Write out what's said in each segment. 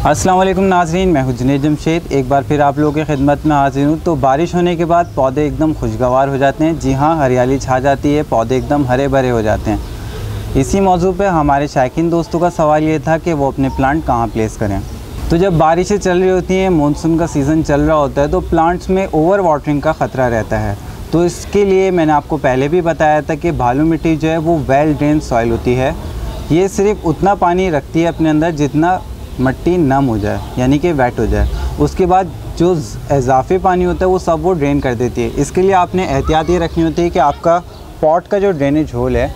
अस्सलाम वालेकुम नाज़रीन, मैं हूं जुनैद जमशेद। एक बार फिर आप लोगों की खिदमत में हाजिर हूं। तो बारिश होने के बाद पौधे एकदम खुशगवार हो जाते हैं। जी हाँ, हरियाली छा जाती है, पौधे एकदम हरे भरे हो जाते हैं। इसी मौजू पे हमारे शायकीन दोस्तों का सवाल ये था कि वो अपने प्लांट कहाँ प्लेस करें। तो जब बारिशें चल रही होती हैं, मानसून का सीज़न चल रहा होता है, तो प्लांट्स में ओवर वाटरिंग का ख़तरा रहता है। तो इसके लिए मैंने आपको पहले भी बताया था कि बालू मिट्टी जो है वो वेल ड्रेन सॉइल होती है। ये सिर्फ उतना पानी रखती है अपने अंदर जितना मिट्टी नम हो जाए, यानी कि वेट हो जाए। उसके बाद जो इजाफी पानी होता है वो सब वो ड्रेन कर देती है। इसके लिए आपने एहतियात ये रखनी होती है कि आपका पॉट का जो ड्रेनेज होल है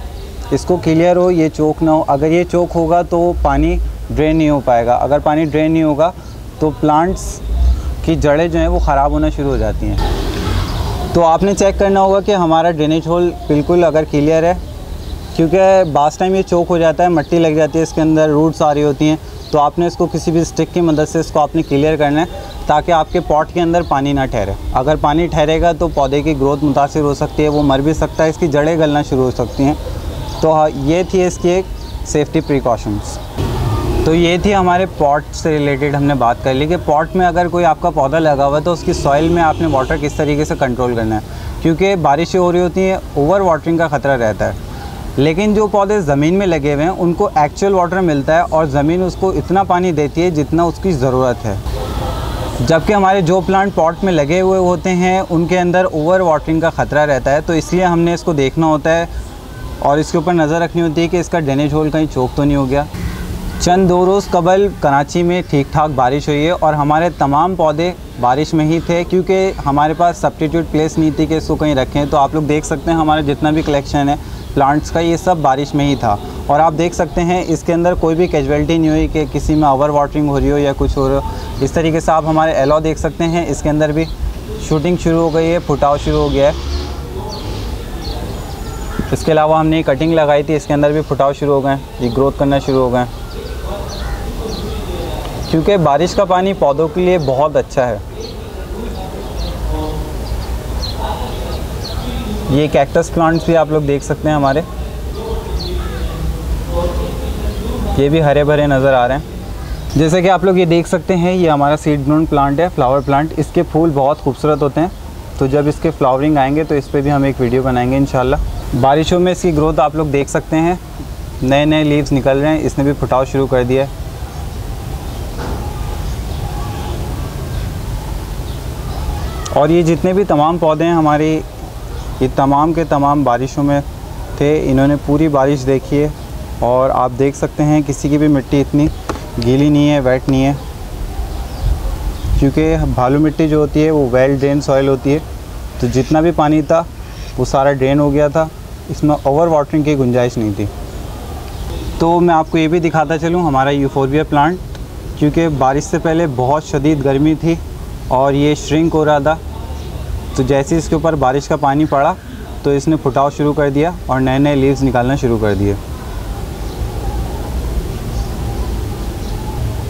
इसको क्लियर हो, ये चोक ना हो। अगर ये चोक होगा तो पानी ड्रेन नहीं हो पाएगा। अगर पानी ड्रेन नहीं होगा तो प्लांट्स की जड़ें जो हैं वो ख़राब होना शुरू हो जाती हैं। तो आपने चेक करना होगा कि हमारा ड्रेनेज होल बिल्कुल अगर क्लियर है, क्योंकि बास टाइम ये चोक हो जाता है, मिट्टी लग जाती है, इसके अंदर रूट्स आ रही होती हैं। तो आपने इसको किसी भी स्टिक की मदद से इसको आपने क्लियर करना है ताकि आपके पॉट के अंदर पानी ना ठहरे। अगर पानी ठहरेगा तो पौधे की ग्रोथ मुतासिर हो सकती है, वो मर भी सकता है, इसकी जड़ें गलना शुरू हो सकती हैं। तो ये थी इसकी एक सेफ्टी प्रिकॉशंस। तो ये थी हमारे पॉट से रिलेटेड हमने बात कर ली कि पॉट में अगर कोई आपका पौधा लगा हुआ है तो उसकी सॉइल में आपने वाटर किस तरीके से कंट्रोल करना है, क्योंकि बारिशें हो रही होती हैं, ओवर वाटरिंग का ख़तरा रहता है। लेकिन जो पौधे ज़मीन में लगे हुए हैं उनको एक्चुअल वाटर मिलता है और ज़मीन उसको इतना पानी देती है जितना उसकी ज़रूरत है। जबकि हमारे जो प्लांट पॉट में लगे हुए होते हैं उनके अंदर ओवर वाटरिंग का ख़तरा रहता है। तो इसलिए हमने इसको देखना होता है और इसके ऊपर नज़र रखनी होती है कि इसका ड्रेनेज होल कहीं चोक तो नहीं हो गया। चंद 2 रोज़ कबल कराची में ठीक ठाक बारिश हुई है और हमारे तमाम पौधे बारिश में ही थे, क्योंकि हमारे पास सब्स्टिट्यूट प्लेस नहीं थी कि इसको कहीं रखें। तो आप लोग देख सकते हैं हमारा जितना भी कलेक्शन है प्लांट्स का, ये सब बारिश में ही था। और आप देख सकते हैं इसके अंदर कोई भी कैजुअलिटी नहीं हुई कि किसी में ओवर वाटरिंग हो रही हो या कुछ हो रहा हो। इस तरीके से आप हमारे एलो देख सकते हैं, इसके अंदर भी शूटिंग शुरू हो गई है, फुटाव शुरू हो गया है। इसके अलावा हमने कटिंग लगाई थी, इसके अंदर भी फुटाव शुरू हो गए, ये ग्रोथ करना शुरू हो गए। क्योंकि बारिश का पानी पौधों के लिए बहुत अच्छा है। ये कैक्टस प्लांट्स भी आप लोग देख सकते हैं हमारे, ये भी हरे भरे नज़र आ रहे हैं। जैसे कि आप लोग ये देख सकते हैं, ये हमारा सीड ग्रोन प्लांट है, फ्लावर प्लांट। इसके फूल बहुत खूबसूरत होते हैं। तो जब इसके फ्लावरिंग आएंगे तो इस पर भी हम एक वीडियो बनाएंगे इंशाल्लाह। बारिशों में इसकी ग्रोथ आप लोग देख सकते हैं, नए नए लीव्स निकल रहे हैं, इसने भी फुटाव शुरू कर दिया है। और ये जितने भी तमाम पौधे हैं हमारे, ये तमाम के तमाम बारिशों में थे। इन्होंने पूरी बारिश देखी है और आप देख सकते हैं किसी की भी मिट्टी इतनी गीली नहीं है, वेट नहीं है, क्योंकि बालू मिट्टी जो होती है वो वेल ड्रेन सॉइल होती है। तो जितना भी पानी था वो सारा ड्रेन हो गया था, इसमें ओवर वाटरिंग की गुंजाइश नहीं थी। तो मैं आपको ये भी दिखाता चलूँ हमारा यूफोरबिया प्लांट, क्योंकि बारिश से पहले बहुत शदीद गर्मी थी और ये श्रिंक हो रहा था। तो जैसे इसके ऊपर बारिश का पानी पड़ा तो इसने फुटाव शुरू कर दिया और नए नए लीव्स निकालना शुरू कर दिए।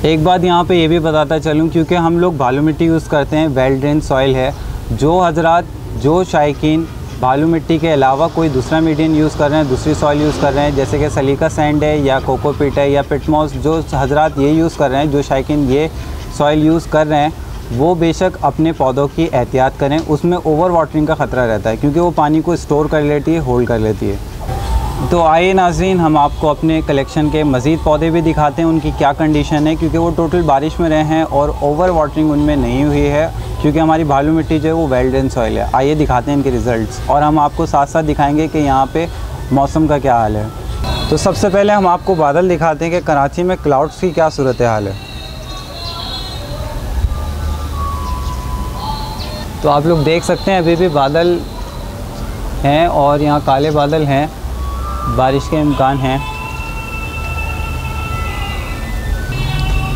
एक बात यहाँ पे ये भी बताता चलूँ, क्योंकि हम लोग बालू मिट्टी यूज़ करते हैं, वेल ड्रेन सॉइल है। जो हजरात, जो शायकीन बालू मिट्टी के अलावा कोई दूसरा मीडियम यूज़ कर रहे हैं, दूसरी सॉइल यूज़ कर रहे हैं, जैसे कि सलीका सैंड है या कोकोपीट है या पिटमॉस, जो हजरात ये यूज़ कर रहे हैं, जो शायकीन ये सॉइल यूज़ कर रहे हैं, वो बेशक अपने पौधों की एहतियात करें। उसमें ओवर वाटरिंग का ख़तरा रहता है, क्योंकि वो पानी को स्टोर कर लेती है, होल्ड कर लेती है। तो आइए नाज़रीन, हम आपको अपने कलेक्शन के मज़ीद पौधे भी दिखाते हैं, उनकी क्या कंडीशन है, क्योंकि वो टोटल बारिश में रहे हैं और ओवर वाटरिंग उनमें नहीं हुई है, क्योंकि हमारी बालू मिट्टी जो है वो वेल ड्रेन सॉइल है। आइए दिखाते हैं इनके रिज़ल्ट्स, और हम आपको साथ साथ दिखाएँगे कि यहाँ पर मौसम का क्या हाल है। तो सबसे पहले हम आपको बादल दिखाते हैं कि कराची में क्लाउड्स की क्या सूरत हाल है। तो आप लोग देख सकते हैं अभी भी बादल हैं और यहाँ काले बादल हैं, बारिश के इम्कान हैं।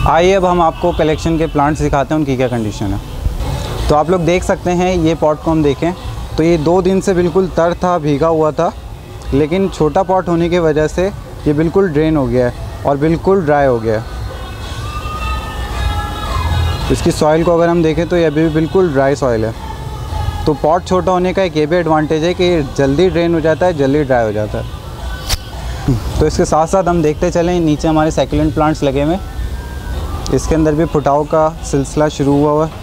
आइए अब हम आपको कलेक्शन के प्लांट्स दिखाते हैं, उनकी क्या कंडीशन है। तो आप लोग देख सकते हैं, ये पॉट को हम देखें तो ये 2 दिन से बिल्कुल तर था, भीगा हुआ था, लेकिन छोटा पॉट होने की वजह से ये बिल्कुल ड्रेन हो गया है और बिल्कुल ड्राई हो गया है। इसकी सॉइल को अगर हम देखें तो ये अभी भी बिल्कुल ड्राई सॉइल है। तो पॉट छोटा होने का एक ये भी एडवांटेज है कि जल्दी ड्रेन हो जाता है, जल्दी ड्राई हो जाता है। तो इसके साथ साथ हम देखते चलें, नीचे हमारे सैकुलेंट प्लांट्स लगे हुए। इसके अंदर भी फुटाव का सिलसिला शुरू हुआ हुआ है।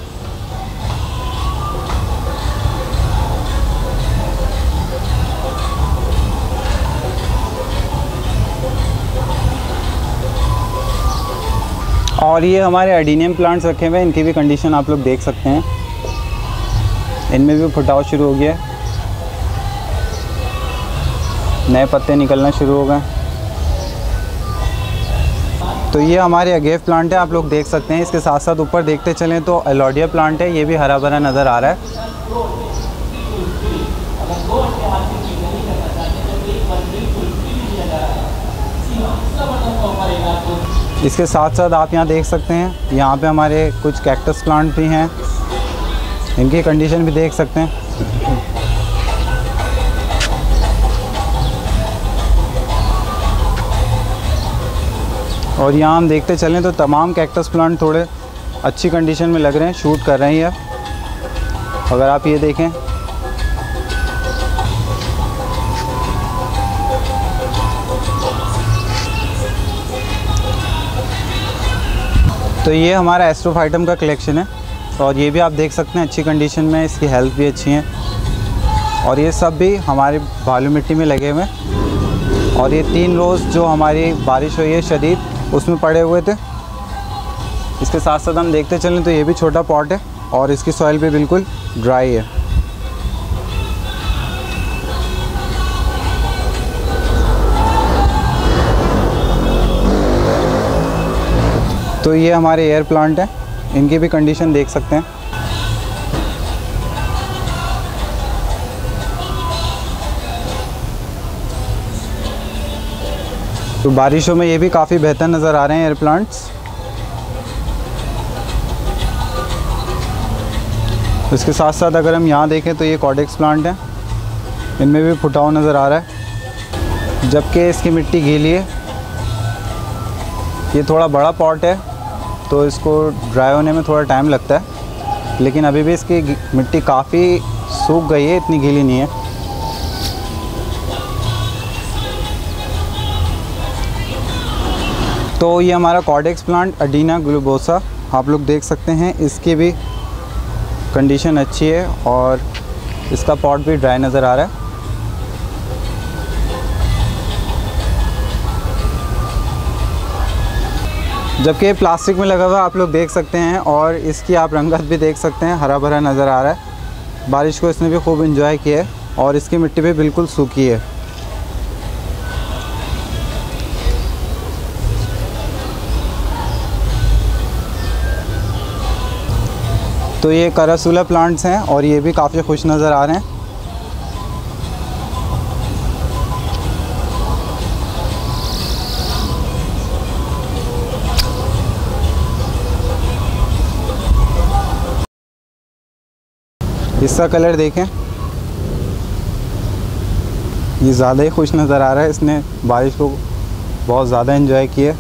और ये हमारे एडीनियम प्लांट्स रखे हुए हैं, इनकी भी कंडीशन आप लोग देख सकते हैं। इनमें भी फुटाव शुरू हो गया है, नए पत्ते निकलना शुरू हो गए। तो ये हमारे अगेव प्लांट है, आप लोग देख सकते हैं। इसके साथ साथ ऊपर देखते चलें तो एलोडिया प्लांट है, ये भी हरा भरा नज़र आ रहा है। इसके साथ साथ आप यहाँ देख सकते हैं, यहाँ पे हमारे कुछ कैक्टस प्लांट भी हैं, इनकी कंडीशन भी देख सकते हैं। और यहाँ हम देखते चलें तो तमाम कैक्टस प्लांट थोड़े अच्छी कंडीशन में लग रहे हैं, शूट कर रहे हैं। अगर आप ये देखें तो ये हमारा एस्ट्रोफाइटम का कलेक्शन है, और ये भी आप देख सकते हैं अच्छी कंडीशन में, इसकी हेल्थ भी अच्छी है। और ये सब भी हमारे बालू मिट्टी में लगे हुए हैं। और ये 3 रोज़ जो हमारी बारिश हुई है शदीद, उसमें पड़े हुए थे। इसके साथ साथ हम देखते चलें तो ये भी छोटा पॉट है, और इसकी सॉइल भी बिल्कुल ड्राई है। तो ये हमारे एयर प्लांट हैं, इनकी भी कंडीशन देख सकते हैं। तो बारिशों में ये भी काफ़ी बेहतर नज़र आ रहे हैं एयर प्लांट्स। इसके साथ साथ अगर हम यहाँ देखें तो ये कॉडेक्स प्लांट हैं, इनमें भी फुटाव नज़र आ रहा है, जबकि इसकी मिट्टी गीली है। ये थोड़ा बड़ा पॉट है तो इसको ड्राई होने में थोड़ा टाइम लगता है, लेकिन अभी भी इसकी मिट्टी काफ़ी सूख गई है, इतनी गीली नहीं है। तो ये हमारा कॉडेक्स प्लांट अडीना ग्लोबोसा आप लोग देख सकते हैं, इसकी भी कंडीशन अच्छी है और इसका पॉट भी ड्राई नज़र आ रहा है। जबकि ये प्लास्टिक में लगा हुआ आप लोग देख सकते हैं, और इसकी आप रंगत भी देख सकते हैं, हरा भरा नज़र आ रहा है। बारिश को इसने भी खूब एंजॉय किया है, और इसकी मिट्टी भी बिल्कुल सूखी है। तो ये करासूला प्लांट्स हैं, और ये भी काफ़ी खुश नज़र आ रहे हैं। इसका कलर देखें, ये ज़्यादा ही खुश नज़र आ रहा है, इसने बारिश को बहुत ज़्यादा एंजॉय किया।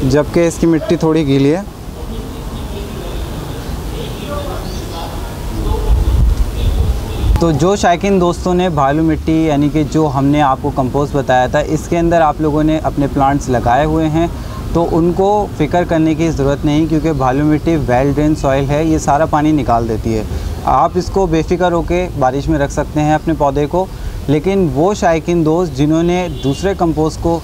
जबकि इसकी मिट्टी थोड़ी गीली है। तो जो शायकीन दोस्तों ने भालू मिट्टी यानी कि जो हमने आपको कंपोस्ट बताया था, इसके अंदर आप लोगों ने अपने प्लांट्स लगाए हुए हैं, तो उनको फ़िक्र करने की ज़रूरत नहीं, क्योंकि भालू मिट्टी वेल ड्रेन सॉइल है, ये सारा पानी निकाल देती है। आप इसको बेफिक्र होकर बारिश में रख सकते हैं अपने पौधे को। लेकिन वो शायकीन दोस्त जिन्होंने दूसरे कंपोस्ट को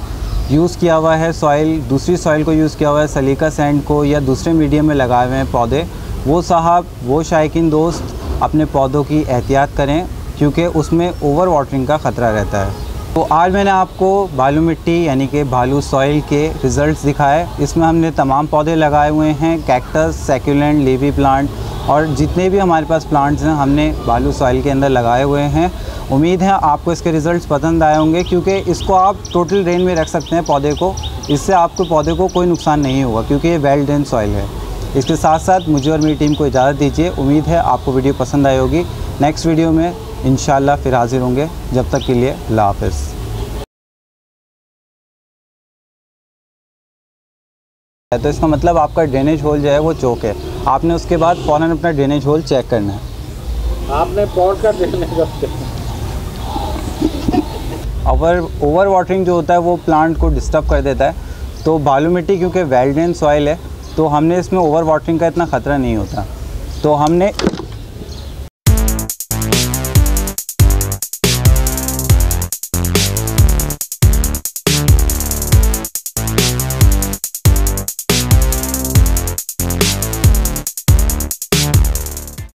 यूज़ किया हुआ है, सॉइल दूसरी सॉइल को यूज़ किया हुआ है, सलीका सैंड को या दूसरे मीडियम में लगाए हुए हैं पौधे, वो शायकीन दोस्त अपने पौधों की एहतियात करें, क्योंकि उसमें ओवर वाटरिंग का ख़तरा रहता है। तो आज मैंने आपको भालू मिट्टी यानी कि भालू सॉइल के रिज़ल्ट्स दिखाए। इसमें हमने तमाम पौधे लगाए हुए हैं, कैक्टस, सैक्यूलेंट, लीवी प्लांट, और जितने भी हमारे पास प्लांट्स हैं हमने भालू सॉइल के अंदर लगाए हुए हैं। उम्मीद है आपको इसके रिज़ल्ट्स पसंद आए होंगे, क्योंकि इसको आप टोटल ड्रेन में रख सकते हैं पौधे को, इससे आपको पौधे को कोई नुकसान नहीं होगा, क्योंकि ये वेल ड्रेन सॉइल है। इसके साथ साथ मुझे और मेरी टीम को इजाज़त दीजिए। उम्मीद है आपको वीडियो पसंद आई होगी। नेक्स्ट वीडियो में इंशाल्लाह फिर हाज़िर होंगे। जब तक के लिए अल्लाह हाफ़िज़। तो इसका मतलब आपका ड्रेनेज होल जो है वो चौक है, आपने उसके बाद फ़ौरन अपना ड्रेनेज होल चेक करना है। आपने पॉट का ड्रेनेज ओवर वाटरिंग जो होता है वो प्लांट को डिस्टर्ब कर देता है। तो बालू मिट्टी क्योंकि वेल ड्रेन सॉइल है तो हमने इसमें ओवर वाटरिंग का इतना ख़तरा नहीं होता। तो हमने